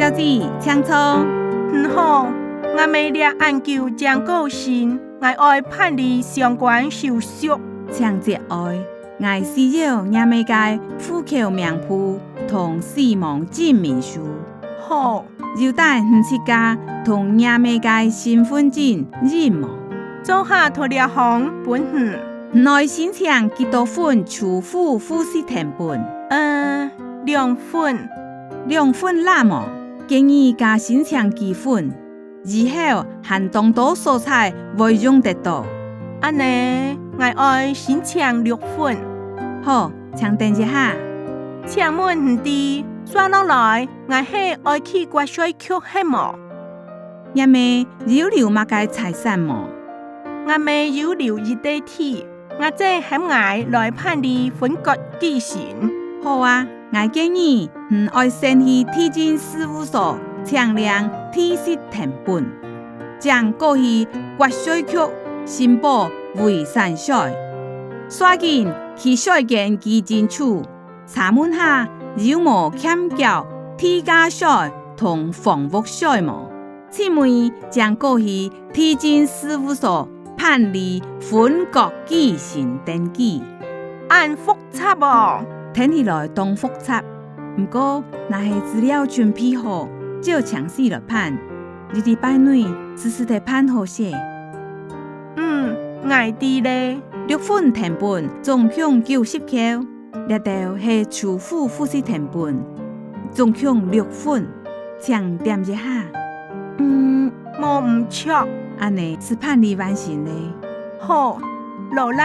小姐，请坐。好，我未了研究将个性，我爱办理相关手续。请节哀，我需要亚美界户口名簿同死亡证明书。好，有带4家同亚美界身份证认无？做下涂了行本内申请几多份储户户籍成本？2份。2份那么，建议加申请几份，以后含当多蔬菜未用得到。安尼，我爱申請6份。好，請等一下。請問唔知，刷落來，我係愛去國稅局係無？也未有留乜嘅財產無？我未有留一地鐵，我即喊我來辦理分割繼承。好啊，我建議愛先去地政事務所請領地籍成本，將過去國稅局申報遺產稅，刷緊去稅件基金處查問下有無欠繳地價稅同房屋稅無？請問將過去地政事務所辦理分割繼承登記，按複雜哦。聽起來當複雜，不過若係資料準備好，就詳細來辦。你哋拜內只是得辦好些。我知咧。6份成本總共90塊，呢度係儲戶戶籍成本，總共6份，請點一下。冇唔錯。安尼是辦理完成咧。好，勞力